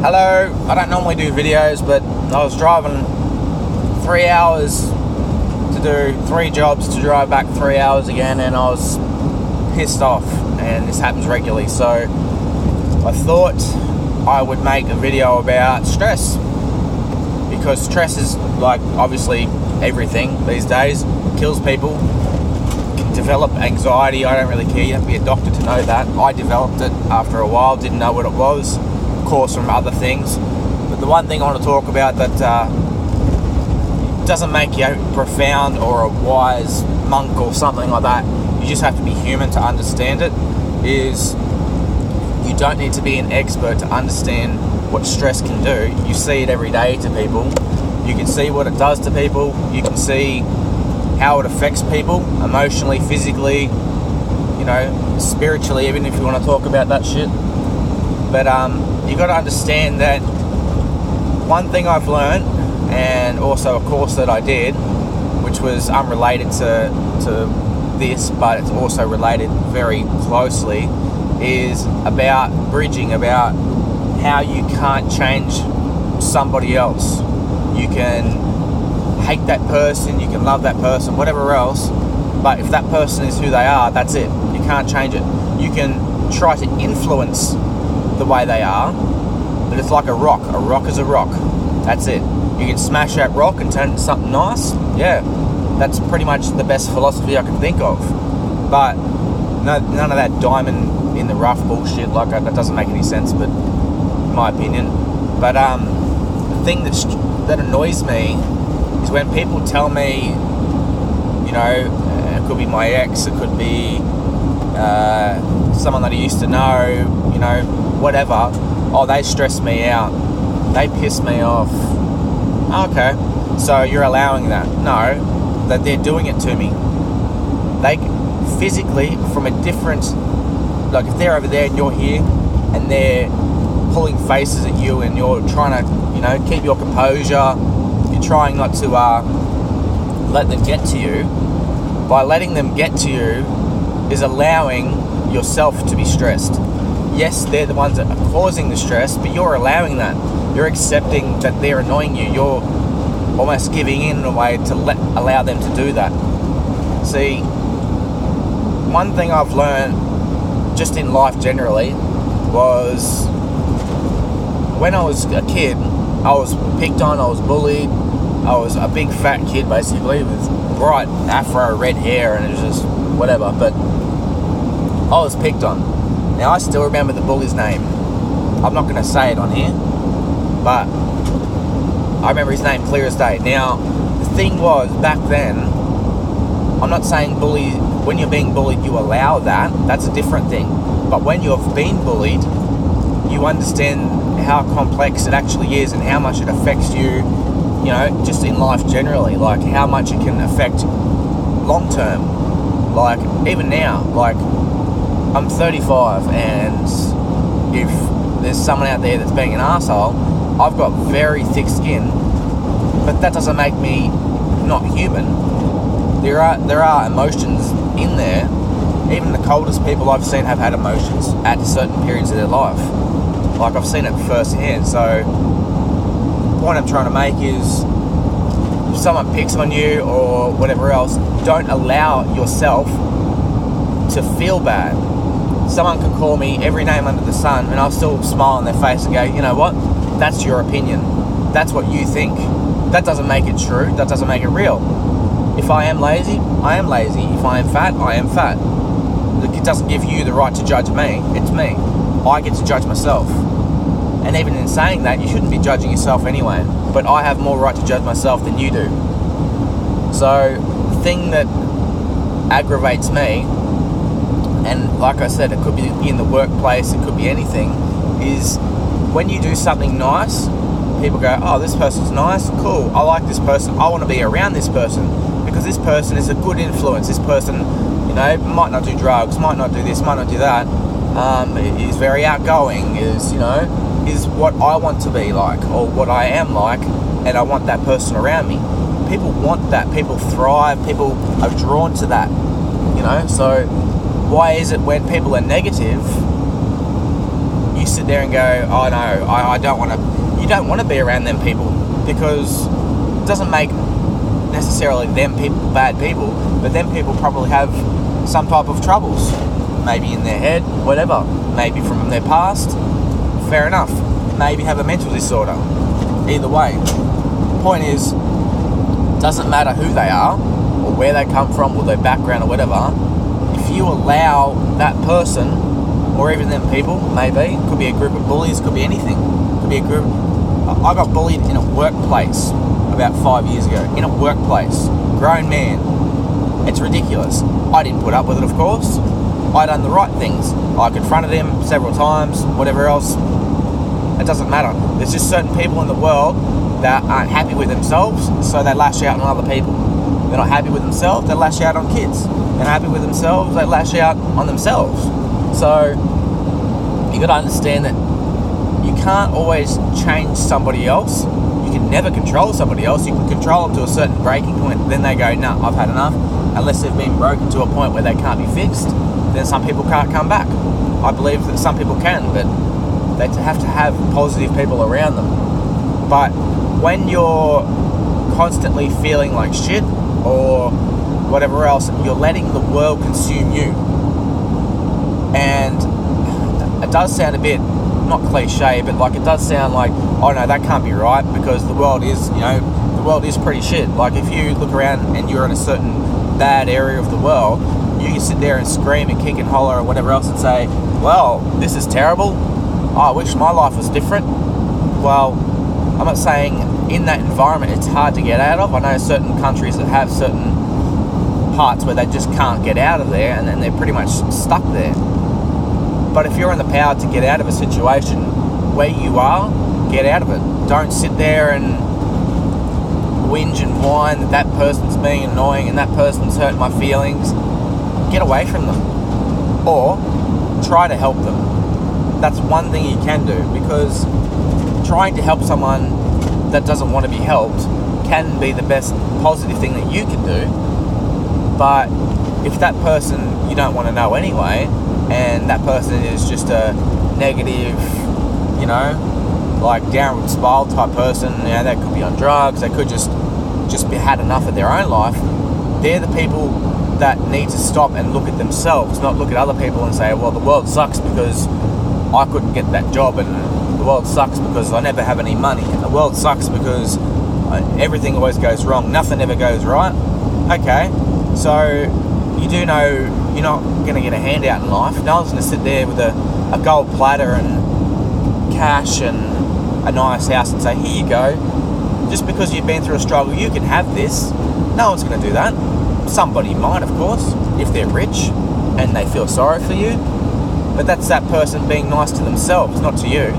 Hello, I don't normally do videos, but I was driving 3 hours to do 3 jobs to drive back 3 hours again, and I was pissed off, and this happens regularly. So I thought I would make a video about stress, because stress is like obviously everything these days. It kills people. You can develop anxiety. I don't really care. You have to be a doctor to know that. I developed it after a while, didn't know what it was, of course, from other things. But the one thing I want to talk about that doesn't make you profound or a wise monk or something like that, you just have to be human to understand it, is you don't need to be an expert to understand what stress can do. You see it every day to people. You can see what it does to people. You can see how it affects people emotionally, physically, spiritually, even if you want to talk about that shit. But you got to understand that one thing I've learned, and also a course that I did, which was unrelated to this, but it's also related very closely, is about bridging, about how you can't change somebody else. You can hate that person, you can love that person, whatever else, but if that person is who they are, that's it. You can't change it. You can try to influence the way they are, but it's like a rock. A rock is a rock. That's it. You can smash that rock and turn it into something nice. Yeah, that's pretty much the best philosophy I can think of. But none of that diamond in the rough bullshit, like that doesn't make any sense, but in my opinion. But the thing that annoys me is when people tell me, it could be my ex, it could be someone that I used to know, whatever. Oh, they stress me out. They piss me off. Okay, so you're allowing that? No, that they're doing it to me. They physically, from a different, like if they're over there and you're here, and they're pulling faces at you, and you're trying to, keep your composure. You're trying not to let them get to you. By letting them get to you is allowing yourself to be stressed. Yes, they're the ones that are causing the stress, but you're allowing that. You're accepting that they're annoying you. You're almost giving in a way to allow them to do that. See, one thing I've learned just in life generally was when I was a kid, I was picked on, I was bullied. I was a big fat kid basically with bright afro, red hair, and it was just whatever, but I was picked on. Now I still remember the bully's name. I'm not going to say it on here, but I remember his name clear as day. Now, the thing was, back then, I'm not saying when you're being bullied, you allow that. That's a different thing. But when you've been bullied, you understand how complex it actually is and how much it affects you, just in life generally. Like, how much it can affect long term. Like, even now, like, I'm 35, and if there's someone out there that's being an asshole, I've got very thick skin, but that doesn't make me not human. There are emotions in there. Even the coldest people I've seen have had emotions at certain periods of their life. Like, I've seen it firsthand. So the point I'm trying to make is, if someone picks on you or whatever else, don't allow yourself to feel bad. Someone can call me every name under the sun, and I'll still smile on their face and go, you know what? That's your opinion. That's what you think. That doesn't make it true. That doesn't make it real. If I am lazy, I am lazy. If I am fat, I am fat. It doesn't give you the right to judge me. It's me. I get to judge myself. And even in saying that, you shouldn't be judging yourself anyway. But I have more right to judge myself than you do. So the thing that aggravates me, and like I said, it could be in the workplace, it could be anything, is when you do something nice, people go, oh, this person's nice, cool, I like this person, I want to be around this person, because this person is a good influence. This person, might not do drugs, might not do this, might not do that, is very outgoing, is what I want to be like, or what I am like, and I want that person around me. People want that. People thrive. People are drawn to that, so why is it when people are negative, you sit there and go, oh no, I don't want to. You don't want to be around them people, because it doesn't make necessarily them people bad people, but them people probably have some type of troubles, maybe in their head, whatever, maybe from their past. Fair enough. Maybe have a mental disorder. Either way, point is, doesn't matter who they are or where they come from or their background or whatever. If you allow that person, or even them people, maybe, could be a group of bullies, could be anything, could be a group. I got bullied in a workplace about 5 years ago. In a workplace, grown man. It's ridiculous. I didn't put up with it, of course. I done the right things. I confronted him several times, whatever else. It doesn't matter. There's just certain people in the world that aren't happy with themselves, so they lash out on other people. They're not happy with themselves, they lash out on kids. They're not happy with themselves, they lash out on themselves. So you got to understand that you can't always change somebody else. You can never control somebody else. You can control them to a certain breaking point. Then they go, no, I've had enough. Unless they've been broken to a point where they can't be fixed, then some people can't come back. I believe that some people can, but they have to have positive people around them. But when you're constantly feeling like shit or whatever else, you're letting the world consume you. And it does sound a bit, not cliche, but like it does sound like, oh no, that can't be right, because the world is, the world is pretty shit. Like if you look around and you're in a certain bad area of the world, you can sit there and scream and kick and holler or whatever else and say, well, this is terrible. I wish my life was different. Well, I'm not saying in that environment it's hard to get out of. I know certain countries that have certain parts where they just can't get out of there, and then they're pretty much stuck there. But if you're in the power to get out of a situation where you are, get out of it. Don't sit there and whinge and whine that person's being annoying and that person's hurt my feelings. Get away from them. Or try to help them. That's one thing you can do, because trying to help someone that doesn't want to be helped can be the best positive thing that you can do. But if that person you don't want to know anyway, and that person is just a negative, like downward spiral type person, they could be on drugs, they could just be had enough of their own life, they're the people that need to stop and look at themselves, not look at other people and say, well, the world sucks because I couldn't get that job, and the world sucks because I never have any money, and the world sucks because everything always goes wrong, nothing ever goes right. Okay, so you do know you're not going to get a handout in life. No one's going to sit there with a gold platter and cash and a nice house and say, here you go, just because you've been through a struggle you can have this. No one's going to do that. Somebody might, of course, if they're rich and they feel sorry for you, but that's that person being nice to themselves, not to you,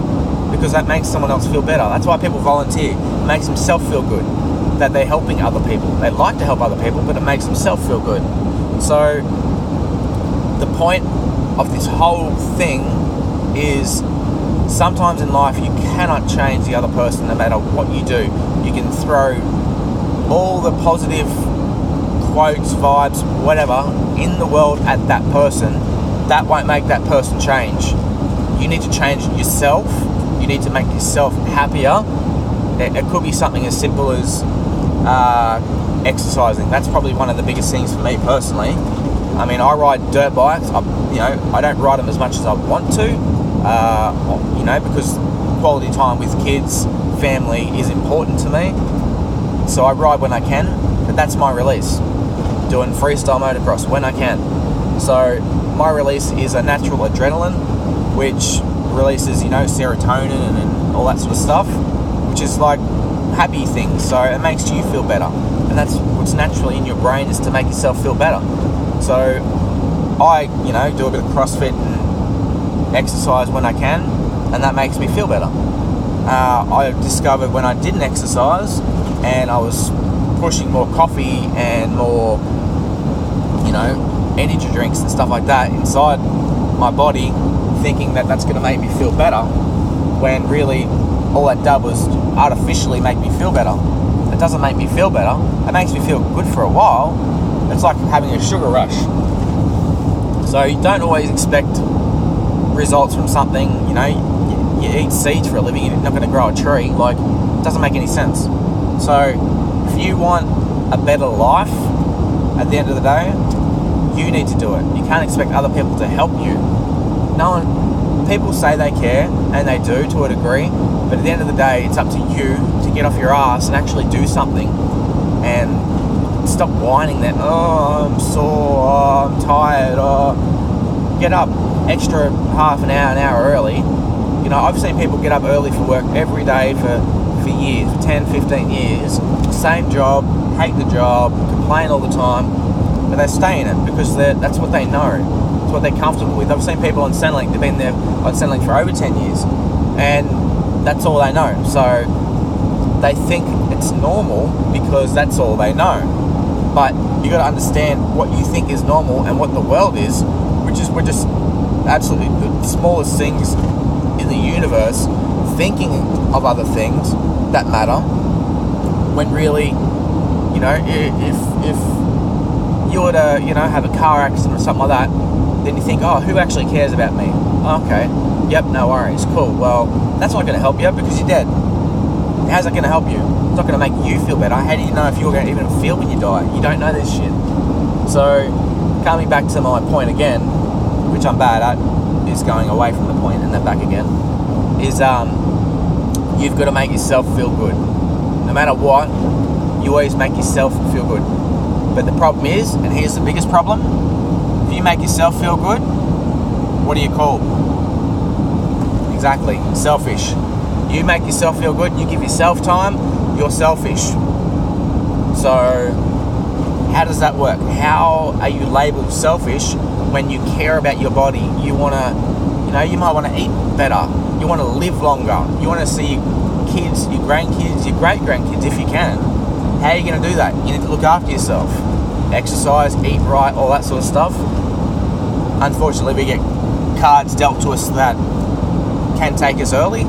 because that makes someone else feel better. That's why people volunteer. It makes themselves feel good that they're helping other people. They like to help other people, but it makes themselves feel good. So the point of this whole thing is, sometimes in life you cannot change the other person no matter what you do. You can throw all the positive quotes, vibes, whatever in the world at that person. That won't make that person change. You need to change yourself. You need to make yourself happier. It could be something as simple as exercising. That's probably one of the biggest things for me personally. I mean, I ride dirt bikes. I don't ride them as much as I want to, because quality time with kids, family is important to me. So I ride when I can, but that's my release. Doing freestyle motocross when I can. So my release is a natural adrenaline, which releases, serotonin and all that sort of stuff, which is like happy things. So it makes you feel better, and that's what's naturally in your brain, is to make yourself feel better. So I, do a bit of CrossFit and exercise when I can, and that makes me feel better. I discovered when I didn't exercise and I was pushing more coffee and more, energy drinks and stuff like that inside my body, thinking that that's going to make me feel better, when really all that did was artificially make me feel better. It doesn't make me feel better. It makes me feel good for a while. It's like having a sugar rush. So you don't always expect results from something, you eat seeds for a living, you're not going to grow a tree. Like, it doesn't make any sense. So if you want a better life at the end of the day, you need to do it. You can't expect other people to help you. People say they care, and they do to a degree, but at the end of the day, it's up to you to get off your ass and actually do something, and stop whining that, I'm sore, I'm tired, get up extra half an hour early. You know, I've seen people get up early for work every day for years, 10, 15 years, same job, hate the job, complain all the time, but they stay in it because that's what they know. It's what they're comfortable with. I've seen people on Centrelink, they've been there on Centrelink for over 10 years, and that's all they know. So they think it's normal because that's all they know. But you got to understand what you think is normal and what the world is, which is we're just absolutely the smallest things in the universe thinking of other things that matter, when really, you know, if you were to, you know, have a car accident or something like that, then you think, oh, who actually cares about me? Okay, yep, no worries, cool. Well, that's not going to help you because you're dead. How's that going to help you? It's not going to make you feel better. How do you know if you're going to even feel when you die? You don't know this shit. So, coming back to my point again, which I'm bad at, is going away from the point and then back again, is you've got to make yourself feel good. No matter what, you always make yourself feel good. But the problem is, and here's the biggest problem, if you make yourself feel good, what are you called? Exactly, selfish. You make yourself feel good, you give yourself time, you're selfish. So, how does that work? How are you labelled selfish when you care about your body? You want to, you know, you might want to eat better. You want to live longer. You want to see your kids, your grandkids, your great-grandkids if you can. How are you going to do that? You need to look after yourself. Exercise, eat right, all that sort of stuff. Unfortunately, we get cards dealt to us that can take us early.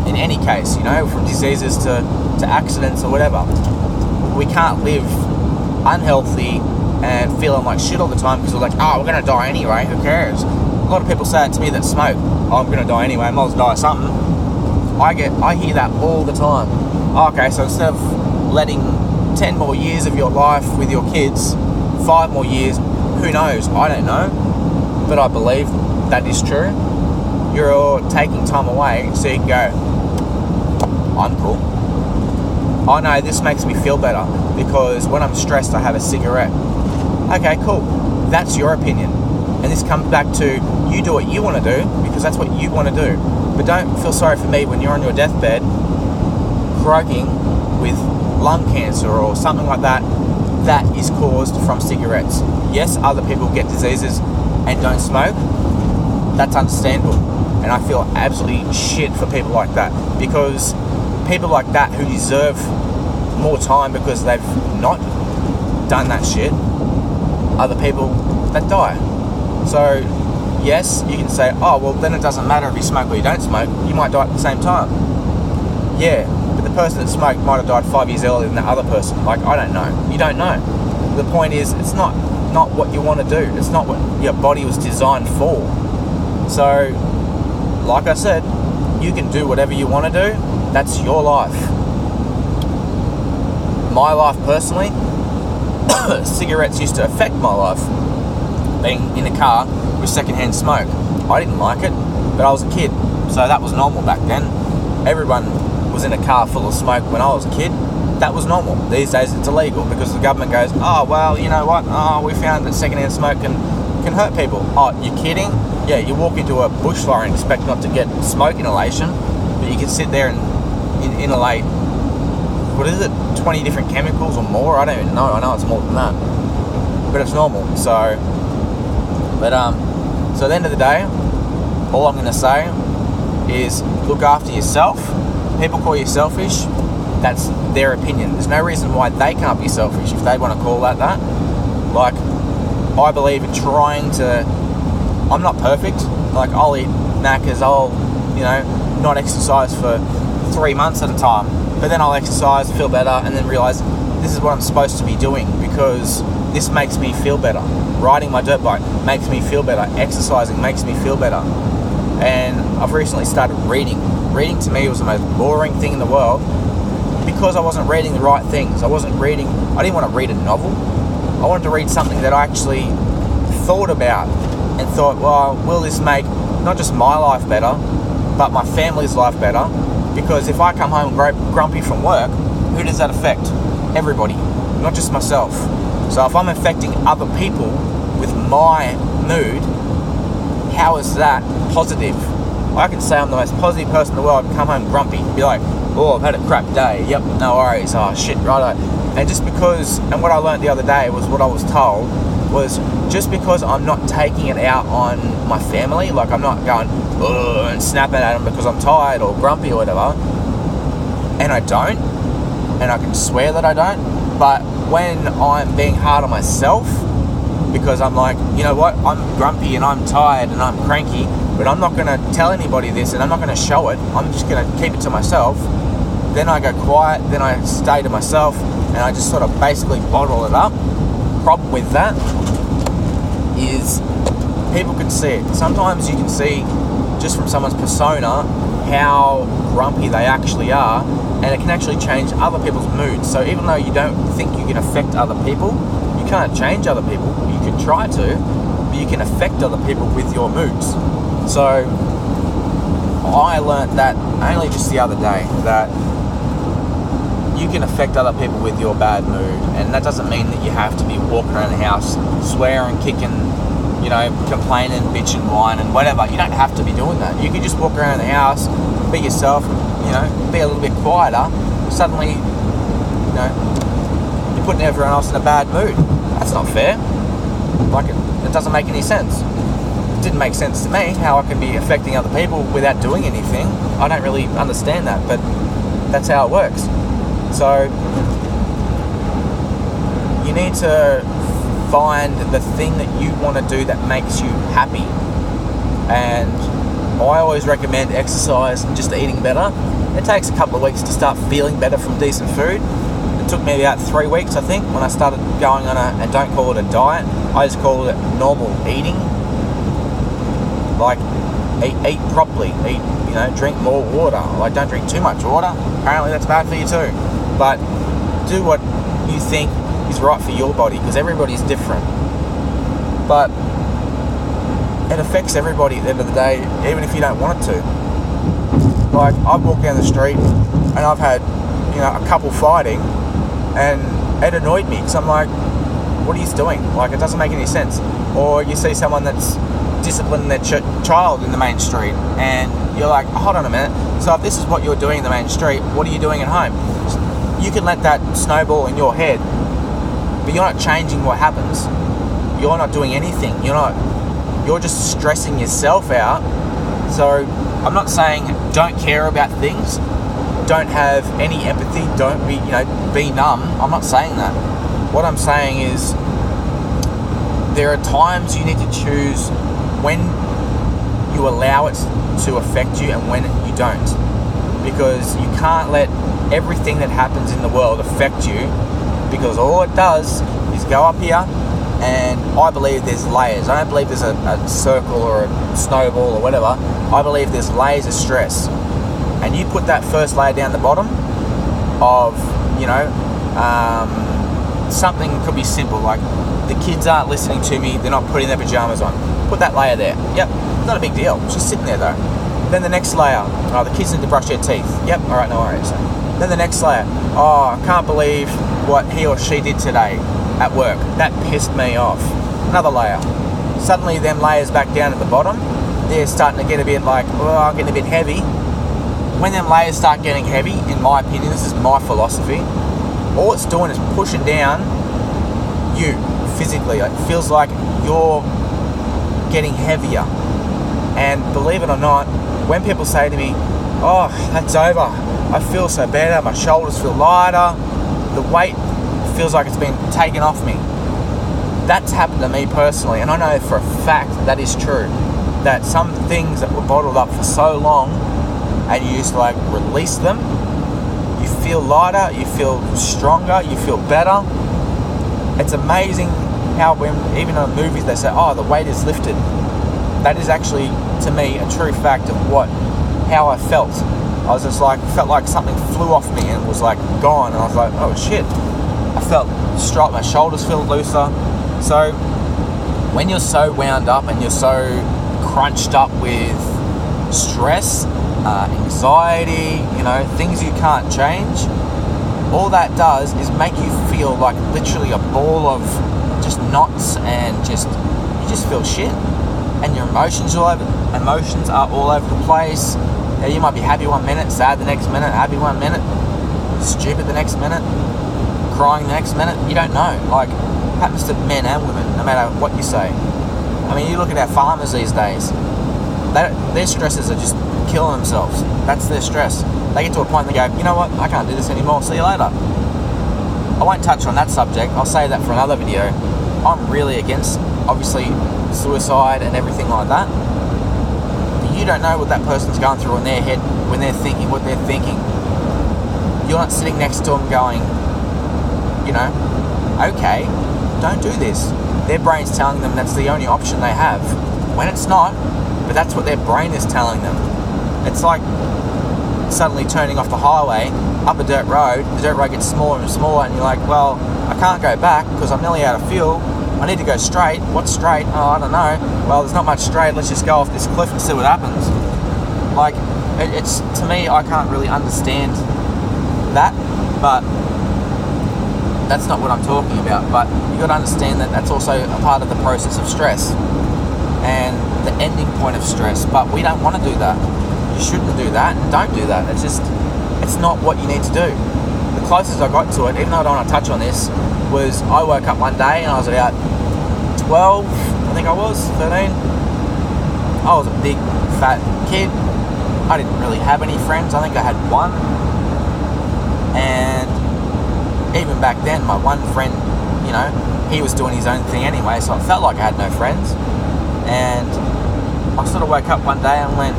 In any case, you know, from diseases to accidents or whatever. We can't live unhealthy and feeling like shit all the time because we're like, oh, we're going to die anyway, who cares? A lot of people say it to me that smoke, oh, I'm going to die anyway, I might as well die of something. I hear that all the time. Okay, so instead of letting 10 more years of your life with your kids, 5 more years, who knows, I don't know, but I believe that is true. You're taking time away so you can go, I'm cool. I know this makes me feel better because when I'm stressed I have a cigarette. Okay, cool. That's your opinion. And this comes back to you do what you want to do because that's what you want to do. But don't feel sorry for me when you're on your deathbed croaking with lung cancer or something like that. That is caused from cigarettes. Yes, other people get diseases and don't smoke. That's understandable. And I feel absolutely shit for people like that because people like that who deserve more time because they've not done that shit are the people that die. So yes, you can say, oh well, then it doesn't matter if you smoke or you don't smoke, you might die at the same time. Yeah, but the person that smoked might have died 5 years earlier than the other person. Like, I don't know. You don't know. The point is, it's not what you want to do. It's not what your body was designed for. So, like I said, you can do whatever you want to do. That's your life. My life personally, cigarettes used to affect my life. Being in a car with secondhand smoke. I didn't like it, but I was a kid, so that was normal back then. Everyone was in a car full of smoke when I was a kid. That was normal. These days it's illegal because the government goes, oh, well, you know what? Oh, we found that secondhand smoke can hurt people. Oh, you're kidding? Yeah, you walk into a bushfire and expect not to get smoke inhalation, but you can sit there and inhalate, what is it, 20 different chemicals or more? I don't even know. I know it's more than that. But it's normal. So at the end of the day, all I'm going to say is look after yourself. People call you selfish. That's their opinion. There's no reason why they can't be selfish if they want to call that. Like, I believe in trying to... I'm not perfect. Like, I'll eat knackers. I'll, not exercise for 3 months at a time. But then I'll exercise, feel better, and then realise this is what I'm supposed to be doing because this makes me feel better. Riding my dirt bike makes me feel better. Exercising makes me feel better. And I've recently started reading. Reading to me was the most boring thing in the world because I wasn't reading the right things. I didn't want to read a novel. I wanted to read something that I actually thought about and thought, well, will this make not just my life better, but my family's life better? Because if I come home grumpy from work, who does that affect? Everybody, not just myself. So if I'm affecting other people with my mood, how is that positive? I can say I'm the most positive person in the world and come home grumpy, be like, oh, I've had a crap day, yep, no worries, oh shit, righto. And just because, and what I learned the other day was what I was told, was just because I'm not taking it out on my family, like I'm not going and snapping at them because I'm tired or grumpy or whatever, and I don't, and I can swear that I don't, but when I'm being hard on myself, because I'm like, you know what, I'm grumpy and I'm tired and I'm cranky, but I'm not going to tell anybody this and I'm not going to show it, I'm just going to keep it to myself, then I go quiet, then I stay to myself, and I just sort of basically bottle it up. Problem with that is people can see it. Sometimes you can see just from someone's persona how grumpy they actually are, and it can actually change other people's moods. So even though you don't think you can affect other people, you can't change other people. You can try to, but you can affect other people with your moods. So I learnt that only just the other day, that you can affect other people with your bad mood, and that doesn't mean that you have to be walking around the house swearing, kicking, complaining, bitching, whining, whatever. You don't have to be doing that. You can just walk around the house, be yourself, be a little bit quieter. Suddenly, you're putting everyone else in a bad mood. That's not fair. It doesn't make any sense. It didn't make sense to me how I can be affecting other people without doing anything. I don't really understand that, but that's how it works. So you need to find the thing that you want to do that makes you happy. And I always recommend exercise and just eating better. It takes a couple of weeks to start feeling better from decent food. It took me about 3 weeks, I think, when I started going on and don't call it a diet, I just call it normal eating. Like, eat properly, drink more water. Like, don't drink too much water. Apparently that's bad for you too. But do what you think is right for your body, because everybody's different. But it affects everybody at the end of the day, even if you don't want it to. Like, I've walked down the street and I've had, a couple fighting, and it annoyed me. So I'm like, what are you doing? Like, it doesn't make any sense. Or you see someone that's disciplining their child in the main street, and you're like, hold on a minute. So if this is what you're doing in the main street, what are you doing at home? You can let that snowball in your head, but you're not changing what happens. You're not doing anything. You're just stressing yourself out. So I'm not saying don't care about things, don't have any empathy, don't be numb. I'm not saying that. What I'm saying is there are times you need to choose when you allow it to affect you and when you don't. Because you can't let everything that happens in the world affect you, because all it does is go up here, and I believe there's layers. I don't believe there's a circle or a snowball or whatever. I believe there's layers of stress. And you put that first layer down the bottom of, something could be simple, like the kids aren't listening to me, they're not putting their pajamas on. Put that layer there. Yep, not a big deal. It's just sitting there though. Then the next layer, the kids need to brush their teeth. Yep, alright, no worries. Then the next layer, I can't believe what he or she did today at work. That pissed me off. Another layer. Suddenly them layers back down at the bottom, they're starting to get a bit like, getting a bit heavy. When them layers start getting heavy, in my opinion, this is my philosophy, all it's doing is pushing down you physically. It feels like you're getting heavier. And believe it or not, when people say to me, oh, that's over, I feel so better, my shoulders feel lighter, the weight feels like it's been taken off me. That's happened to me personally, and I know for a fact that is true. That some things that were bottled up for so long, and you just release them, you feel lighter, you feel stronger, you feel better. It's amazing how when even in movies they say, oh, the weight is lifted. that is actually, to me, a true fact of how I felt. I was just like, felt like something flew off me and was like gone, and I was like, oh shit. I felt straight, my shoulders felt looser. So when you're so wound up and you're so crunched up with stress, anxiety, things you can't change, all that does is make you feel like literally a ball of just knots, and you just feel shit, and your emotions are all over the place. Yeah, you might be happy one minute, sad the next minute, happy one minute, stupid the next minute, crying the next minute. You don't know. Like, it happens to men and women, no matter what you say. I mean, you look at our farmers these days. Their stresses are just killing themselves. That's their stress. They get to a point and they go, you know what, I can't do this anymore, see you later. I won't touch on that subject, I'll save that for another video. I'm really against, obviously, suicide and everything like that. You don't know what that person's going through in their head when they're thinking what they're thinking. You're not sitting next to them going, okay, don't do this. Their brain's telling them that's the only option they have, when it's not, but that's what their brain is telling them. It's like suddenly turning off the highway, up a dirt road, the dirt road gets smaller and smaller, and you're like, well, I can't go back because I'm nearly out of fuel. I need to go straight. What's straight? Oh, I don't know. Well, there's not much straight. Let's just go off this cliff and see what happens. Like, it's, to me, I can't really understand that, but that's not what I'm talking about. But you got to understand that that's also a part of the process of stress and the ending point of stress. But we don't want to do that. You shouldn't do that, and don't do that. It's not what you need to do. The closest I got to it, even though I don't want to touch on this, was I woke up one day and I was about 12, I think I was, 13. I was a big, fat kid. I didn't really have any friends. I think I had one. And even back then, my one friend, he was doing his own thing anyway, so I felt like I had no friends. And I sort of woke up one day and went,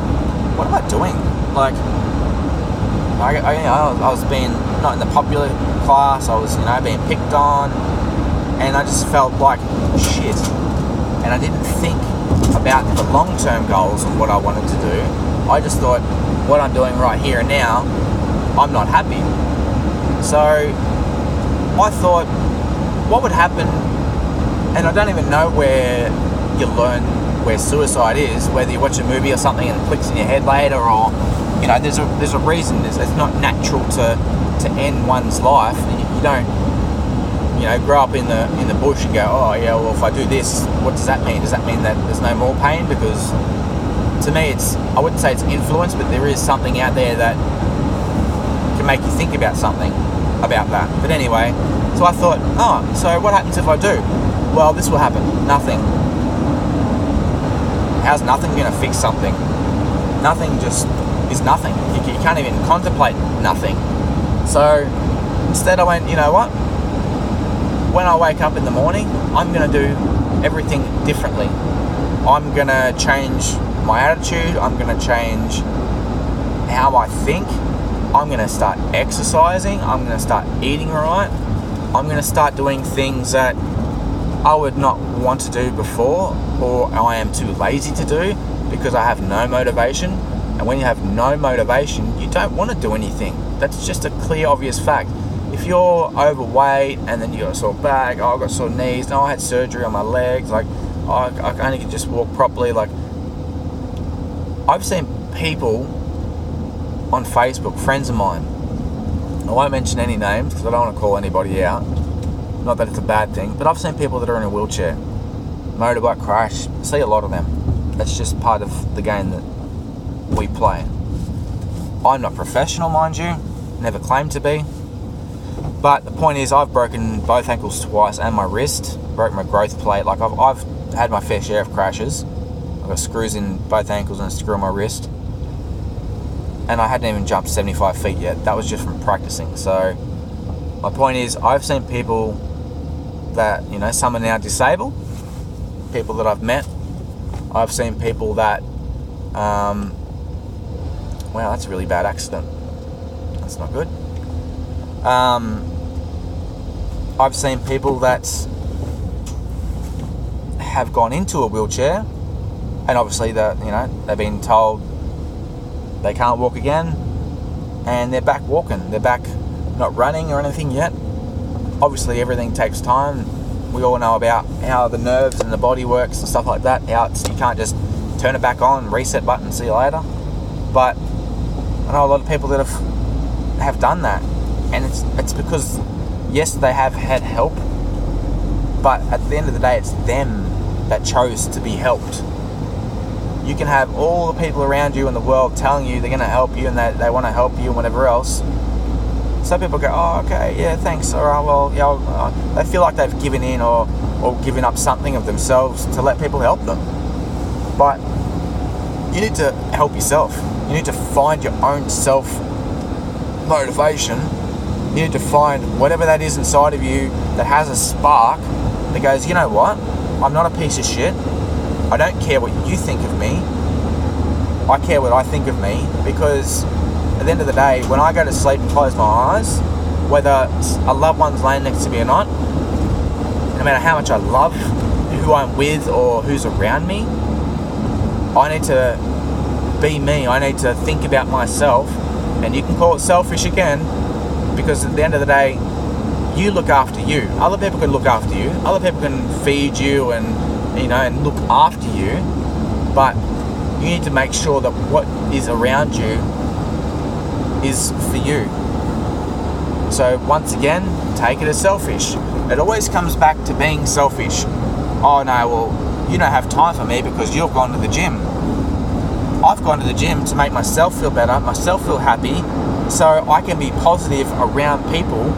what am I doing? Like, I was being not in the popular class, I was, being picked on, and I just felt like shit. And I didn't think about the long-term goals of what I wanted to do. I just thought, what I'm doing right here and now, I'm not happy. So I thought, what would happen, and I don't even know where you learn where suicide is, whether you watch a movie or something and it clicks in your head later, or there's a reason. It's not natural to end one's life. You don't grow up in the bush and go, oh yeah, well, if I do this, what does that mean? Does that mean that there's no more pain? Because to me, I wouldn't say it's influence, but there is something out there that can make you think about something about that. But anyway, so I thought, so what happens if I do? Well, this will happen. Nothing. How's nothing going to fix something? Nothing just is nothing. You can't even contemplate nothing. So instead I went, you know what? When I wake up in the morning, I'm going to do everything differently. I'm going to change my attitude. I'm going to change how I think. I'm going to start exercising. I'm going to start eating right. I'm going to start doing things that I would not want to do before, or I am too lazy to do because I have no motivation. And when you have no motivation, you don't want to do anything. That's just a clear, obvious fact. If you're overweight and then you got a sore back, I've got sore knees, I had surgery on my legs, I only can just walk properly. Like, I've seen people on Facebook, friends of mine, I won't mention any names because I don't want to call anybody out, not that it's a bad thing, but I've seen people that are in a wheelchair, motorbike crash, I see a lot of them. That's just part of the game that we play. I'm not professional, mind you, never claimed to be, but the point is, I've broken both ankles twice and my wrist, broke my growth plate. Like, I've had my fair share of crashes. I've got screws in both ankles and a screw on my wrist, and I hadn't even jumped 75 feet yet. That was just from practicing. So my point is, I've seen people that, some are now disabled, people that I've met. I've seen people that wow, that's a really bad accident. That's not good. I've seen people that have gone into a wheelchair And obviously they've been told they can't walk again, and they're back walking. They're back not running or anything yet. Obviously everything takes time. We all know about how the nerves and the body works and stuff like that. You can't just turn it back on, reset button, see you later. But I know a lot of people that have done that, and it's because yes, they have had help, but at the end of the day, it's them that chose to be helped. You can have all the people around you in the world telling you they're going to help you and they want to help you and whatever else. Some people go, oh, okay, yeah, thanks, all right, well, they feel like they've given in or given up something of themselves to let people help them. But you need to help yourself. You need to find your own self-motivation. You need to find whatever that is inside of you that has a spark that goes, you know what, I'm not a piece of shit. I don't care what you think of me. I care what I think of me, because at the end of the day, when I go to sleep and close my eyes, whether a loved one's laying next to me or not, no matter how much I love who I'm with or who's around me, I need to be me. I need to think about myself, and you can call it selfish again, because at the end of the day, you look after you. Other people can look after you. Other people can feed you and look after you, but you need to make sure that what is around you is for you. So once again, take it as selfish. It always comes back to being selfish. Oh no, well, you don't have time for me because you've gone to the gym. I've gone to the gym to make myself feel better, myself feel happy, so I can be positive around people,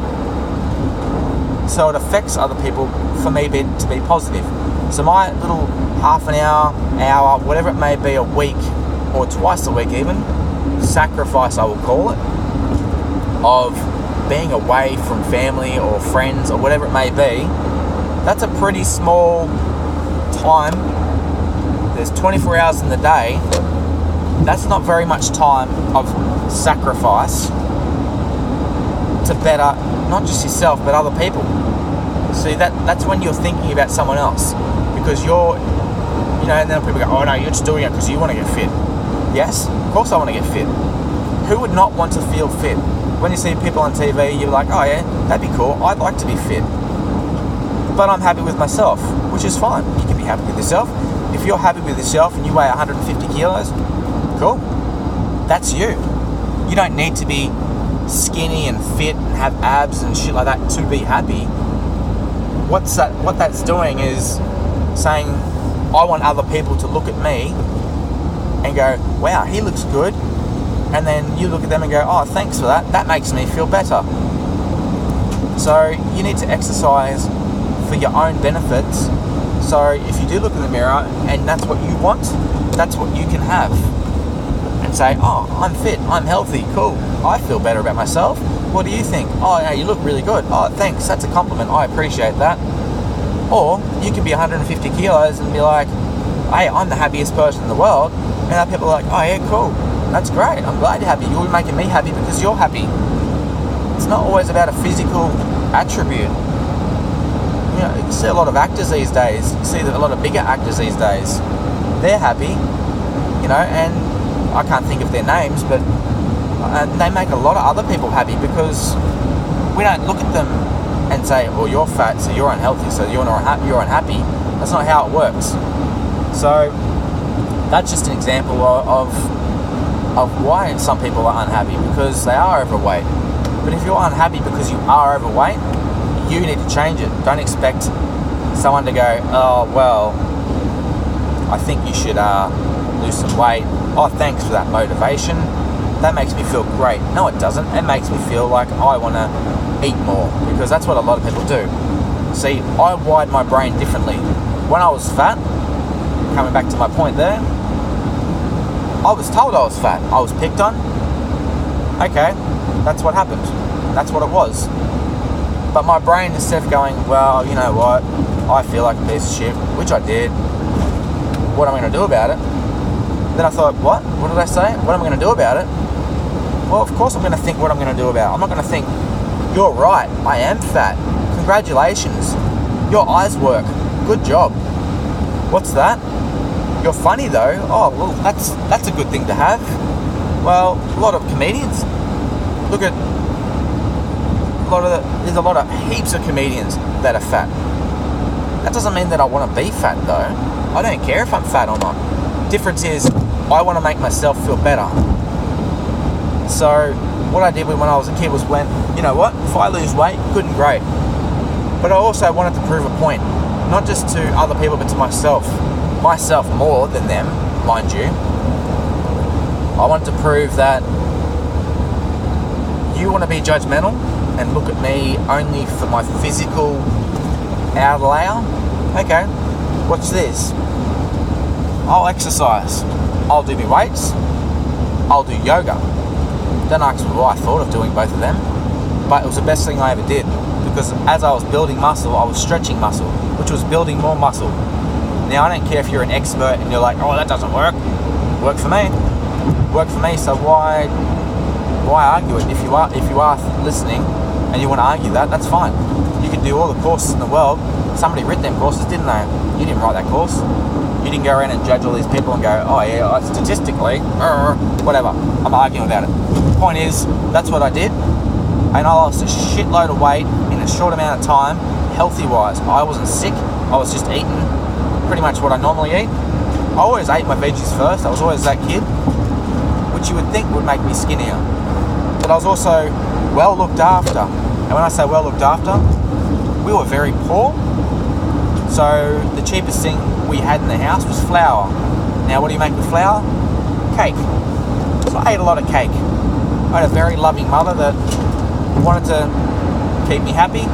so it affects other people for me to be positive. So my little half an hour, whatever it may be, a week or twice a week even, sacrifice I will call it, of being away from family or friends or whatever it may be, that's a pretty small time. There's 24 hours in the day. That's not very much time of sacrifice to better not just yourself but other people. See, that's when you're thinking about someone else, because and then people go, oh no, you're just doing it because you want to get fit. Yes, of course I want to get fit. Who would not want to feel fit? When you see people on TV, you're like, oh yeah, that'd be cool, I'd like to be fit. But I'm happy with myself, which is fine. You can be happy with yourself. If you're happy with yourself and you weigh 150 kilos, cool. That's you. You don't need to be skinny and fit and have abs and shit like that to be happy. What that's doing is saying, I want other people to look at me and go, wow, he looks good. And then you look at them and go, oh, thanks for that. That makes me feel better. So you need to exercise for your own benefits. So if you do look in the mirror and that's what you want, that's what you can have. And say, oh, I'm fit, I'm healthy, cool. I feel better about myself. What do you think? Oh, yeah, you look really good. Oh, thanks, that's a compliment. I appreciate that. Or you could be 150 kilos and be like, hey, I'm the happiest person in the world. And other people are like, oh yeah, cool. That's great. I'm glad you're happy. You're making me happy because you're happy. It's not always about a physical attribute. You see a lot of actors these days. You see a lot of bigger actors these days. They're happy, and I can't think of their names, but they make a lot of other people happy, because we don't look at them and say, oh, you're fat, so you're unhealthy, so you're unhappy. That's not how it works. So that's just an example of why some people are unhappy, because they are overweight. But if you're unhappy because you are overweight, you need to change it. Don't expect someone to go, oh, well, I think you should lose some weight. Oh, thanks for that motivation. That makes me feel great. No, it doesn't. It makes me feel like I want to eat more, because that's what a lot of people do. See, I wired my brain differently. When I was fat, coming back to my point there, I was told I was fat. I was picked on. Okay, that's what happened. That's what it was. But my brain, instead of going, well, you know what, I feel like a piece of shit, which I did, what am I going to do about it? Then I thought, what did I say? What am I going to do about it? Well, of course I'm going to think what I'm going to do about it. I'm not going to think, you're right, I am fat. Congratulations. Your eyes work. Good job. What's that? You're funny though. Oh, well, that's a good thing to have. Well, a lot of comedians. Look at there's a lot of heaps of comedians that are fat. That doesn't mean that I want to be fat though. I don't care if I'm fat or not. Difference is, I want to make myself feel better. So what I did when I was a kid was you know what? If I lose weight, good and great. But I also wanted to prove a point, not just to other people, but to myself. Myself more than them, mind you. I wanted to prove that you want to be judgmental and look at me only for my physical outlay. Okay, watch this. I'll exercise. I'll do my weights. I'll do yoga. Don't ask me why I thought of doing both of them, but it was the best thing I ever did, because as I was building muscle, I was stretching muscle, which was building more muscle. Now, I don't care if you're an expert and you're like, oh, that doesn't work. Work for me. Work for me, so why argue it? If you are listening and you want to argue that, that's fine. You can do all the courses in the world. Somebody wrote them courses, didn't they? You didn't write that course. You didn't go around and judge all these people and go, oh yeah, statistically, whatever. I'm arguing about it. Point is, that's what I did. And I lost a shitload of weight in a short amount of time, healthy-wise. I wasn't sick. I was just eating pretty much what I normally eat. I always ate my veggies first. I was always that kid, which you would think would make me skinnier. But I was also well looked after. And when I say well looked after, we were very poor. So the cheapest thing we had in the house was flour. Now, what do you make with flour? Cake. So I ate a lot of cake. I had a very loving mother that wanted to keep me happy.